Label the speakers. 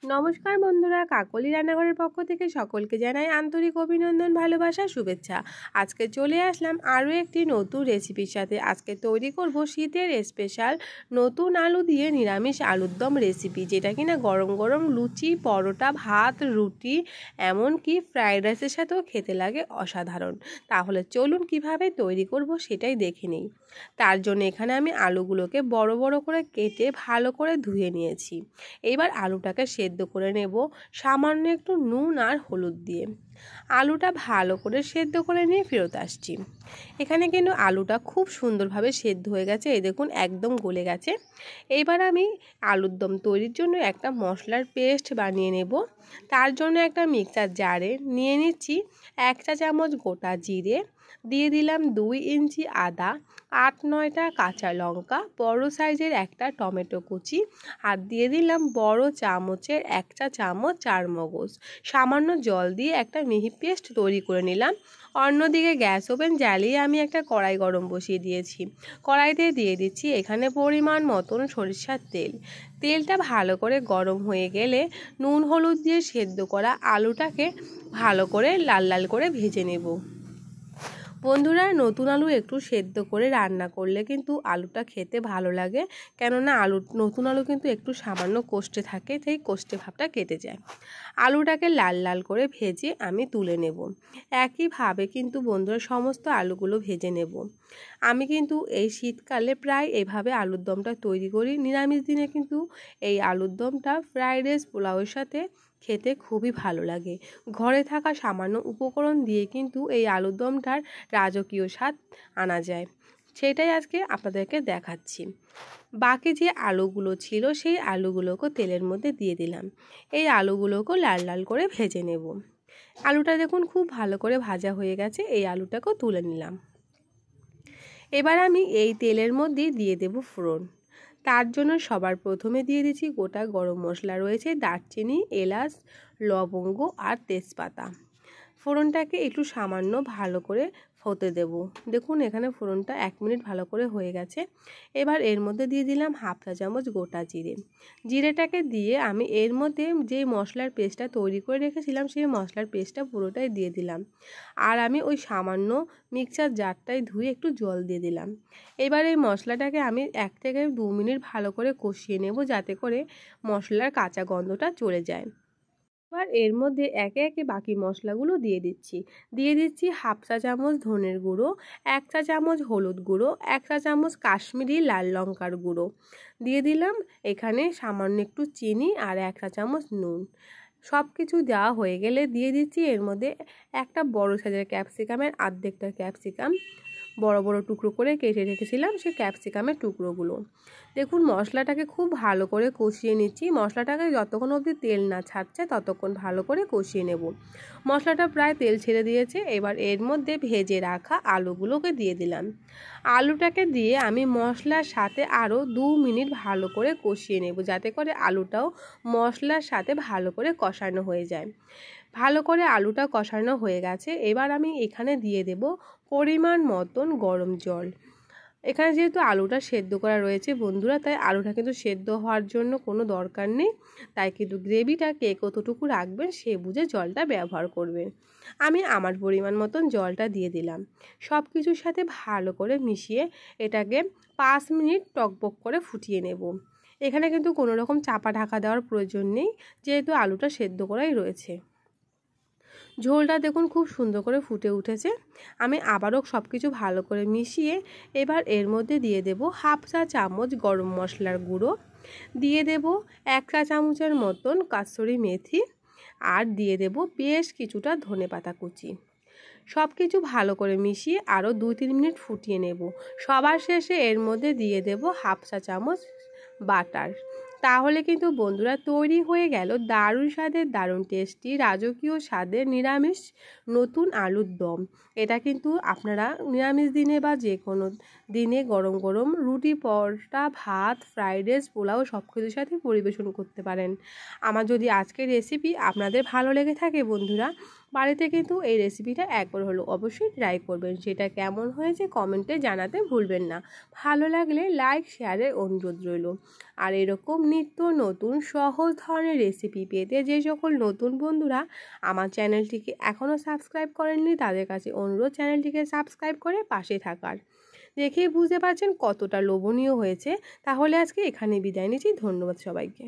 Speaker 1: নমস্কার বন্ধুরা, কাকলি রান্নাঘরের পক্ষ থেকে সকলকে জানাই আন্তরিক অভিনন্দন, ভালোবাসা, শুভেচ্ছা। আজকে চলে আসলাম আরও একটি নতুন রেসিপির সাথে। আজকে তৈরি করব শীতের স্পেশাল নতুন আলু দিয়ে নিরামিষ আলুর দম রেসিপি, যেটা কিনা গরম গরম লুচি, পরোটা, ভাত, রুটি, এমনকি ফ্রাইড রাইসের সাথেও খেতে লাগে অসাধারণ। তাহলে চলুন কিভাবে তৈরি করব সেটাই দেখে নিই। তার জন্য এখানে আমি আলুগুলোকে বড় বড় করে কেটে ভালো করে ধুয়ে নিয়েছি। এবার আলুটাকে সেদ্ধ করে নেব সামান্য একটু নুন আর হলুদ দিয়ে। আলুটা ভালো করে সেদ্ধ করে নিয়ে ফেরত আসছি। এখানে কিন্তু আলুটা খুব সুন্দরভাবে সেদ্ধ হয়ে গেছে, এই দেখুন একদম গলে গেছে। এইবার আমি আলুর দম তৈরির জন্য একটা মশলার পেস্ট বানিয়ে নেব। তার জন্য একটা মিক্সার জারে নিয়ে নিচ্ছি 1 চা চামচ গোটা জিরে, দিয়ে দিলাম 2 ইঞ্চি আদা, 8-9টা কাঁচা লঙ্কা, বড় সাইজের একটা টমেটো কুচি, আর দিয়ে দিলাম বড় চামচের 1 চা চামচ চারমগজ। সামান্য জল দিয়ে একটা মিহি পেস্ট তৈরি করে নিলাম। অন্যদিকে গ্যাস ওভেন জ্বালিয়ে আমি একটা কড়াই গরম বসিয়ে দিয়েছি। কড়াইতে দিয়ে দিচ্ছি এখানে পরিমাণ মতন সরিষার তেল। তেলটা ভালো করে গরম হয়ে গেলে নুন হলুদ দিয়ে সেদ্ধ করা আলুটাকে ভালো করে লাল লাল করে ভেজে নেব। বন্ধুরা, নতুন আলু একটু সেদ্ধ করে রান্না করলে কিন্তু আলুটা খেতে ভালো লাগে, কেননা নতুন আলু কিন্তু একটু সামান্য কষ্টে থাকে, তাই কষ্টে ভাবটা কেটে যায়। আলুটাকে লাল লাল করে ভেজে আমি তুলে নেব। একইভাবে কিন্তু বন্ধুরা সমস্ত আলুগুলো ভেজে নেব। আমি কিন্তু এই শীতকালে প্রায় এভাবে আলুর দমটা তৈরি করি। নিরামিষ দিনে কিন্তু এই আলুর দমটা ফ্রাইড রাইস, পোলাওয়ের সাথে খেতে খুবই ভালো লাগে। ঘরে থাকা সামান্য উপকরণ দিয়ে কিন্তু এই আলুর দমটার রাজকীয় স্বাদ আনা যায়, সেটাই আজকে আপনাদেরকে দেখাচ্ছি। বাকি যে আলুগুলো ছিল সেই আলুগুলোকে তেলের মধ্যে দিয়ে দিলাম। এই আলুগুলোকে লাল লাল করে ভেজে নেব। আলুটা দেখুন খুব ভালো করে ভাজা হয়ে গেছে, এই আলুটাকেও তুলে নিলাম। এবার আমি এই তেলের মধ্যে দিয়ে দেব ফোড়ন। তার জন্য সবার প্রথমে দিয়ে দিচ্ছি গোটা গরম মশলা রয়েছে, দারচিনি, এলাচ, লবঙ্গ আর তেজপাতা। ফোড়নটাকে একটু সামান্য ভালো করে হতে দেব। দেখুন এখানে ফোড়নটা 1 মিনিট ভালো করে হয়ে গেছে। এবার এর মধ্যে দিয়ে দিলাম 1/2 চা চামচ গোটা জিরে। জিরেটাকে দিয়ে আমি এর মধ্যে যে মশলার পেস্টটা তৈরি করে রেখেছিলাম সেই মশলার পেস্টটা পুরোটাই দিয়ে দিলাম। আর আমি ওই সামান্য মিক্সার জারটায় ধুয়ে একটু জল দিয়ে দিলাম। এবার এই মশলাটাকে আমি 1 থেকে 2 মিনিট ভালো করে কষিয়ে নেব, যাতে করে মশলার কাঁচা গন্ধটা চলে যায়। এবার এর মধ্যে একে একে বাকি মশলাগুলো দিয়ে দিচ্ছি। 1/2 চা চামচ ধনের গুঁড়ো, 1 চা চামচ হলুদ গুঁড়ো, 1 চা চামচ কাশ্মীরি লাল লঙ্কার গুঁড়ো, দিয়ে দিলাম এখানে সামান্য একটু চিনি আর 1 চা চামচ নুন। সব কিছু দেওয়া হয়ে গেলে দিয়ে দিচ্ছি এর মধ্যে একটা বড় সাইজের ক্যাপসিকামের অর্ধেকটা ক্যাপসিকাম বড় বড় টুকরো করে কেটে রেখেছিলাম, সেই ক্যাপসিকামের টুকরোগুলো। দেখুন মশলাটাকে খুব ভালো করে কষিয়ে নিচ্ছি। মশলাটাকে যতক্ষণ অবধি তেল না ছাড়ছে ততক্ষণ ভালো করে কষিয়ে নেব। মশলাটা প্রায় তেল ছেড়ে দিয়েছে। এবার এর মধ্যে ভেজে রাখা আলুগুলোকে দিয়ে দিলাম। আলুটাকে দিয়ে আমি মশলার সাথে আরও 2 মিনিট ভালো করে কষিয়ে নেব, যাতে করে আলুটাও মশলার সাথে ভালো করে কষানো হয়ে যায়। ভালো করে আলুটা কষানো হয়ে গেছে। এবার আমি এখানে দিয়ে দেব পরিমাণ মতন গরম জল। এখানে যেহেতু আলুটা সেদ্ধ করা রয়েছে বন্ধুরা, তাই আলুটা কিন্তু সেদ্ধ হওয়ার জন্য কোনো দরকার নেই। তাই কিন্তু গ্রেভিটা কে কতটুকু রাখবেন সে বুঝে জলটা ব্যবহার করবেন। আমি আমার পরিমাণ মতন জলটা দিয়ে দিলাম। সব কিছুর সাথে ভালো করে মিশিয়ে এটাকে 5 মিনিট টকবক করে ফুটিয়ে নেব। এখানে কিন্তু কোনো রকম চাপা ঢাকা দেওয়ার প্রয়োজন নেই, যেহেতু আলুটা সেদ্ধ করাই রয়েছে। ঝোলটা দেখুন খুব সুন্দর করে ফুটে উঠেছে। আমি আবারও সব কিছু ভালো করে মিশিয়ে এবার এর মধ্যে দিয়ে দেব 1/2 চা চামচ গরম মশলার গুঁড়ো, দিয়ে দেব 1 চা চামচের মতন কাসুরি মেথি, আর দিয়ে দেব বেশ কিছুটা ধনেপাতা কুচি। সব কিছু ভালো করে মিশিয়ে আরও 2-3 মিনিট ফুটিয়ে নেব। সবার শেষে এর মধ্যে দিয়ে দেব 1/2 চা চামচ বাটার। তাহলে কিন্তু বন্ধুরা তৈরি হয়ে গেল দারুণ স্বাদের, দারুণ টেস্টি, রাজকীয় স্বাদের নিরামিষ নতুন আলুর দম। এটা কিন্তু আপনারা নিরামিষ দিনে বা যে কোনো দিনে গরম গরম রুটি, পরোটা, ভাত, ফ্রাইড রাইস, পোলাও সব কিছুর সাথে পরিবেশন করতে পারেন। আমার যদি আজকের রেসিপি আপনাদের ভালো লেগে থাকে বন্ধুরা, বাড়িতে কিন্তু এই রেসিপিটা একবার হলো অবশ্যই ট্রাই করবেন। সেটা কেমন হয়েছে কমেন্টে জানাতে ভুলবেন না। ভালো লাগলে লাইক শেয়ারের অনুরোধ রইল। আর এরকম নিত্য নতুন সহজ ধরনের রেসিপি পেতে যে সকল নতুন বন্ধুরা আমার চ্যানেলটিকে এখনও সাবস্ক্রাইব করেননি তাদের কাছে অনুরোধ চ্যানেলটিকে সাবস্ক্রাইব করে পাশে থাকার। দেখেই বুঝতে পারছেন কতটা লোভনীয় হয়েছে। তাহলে আজকে এখানে বিদায় নিচ্ছি। ধন্যবাদ সবাইকে।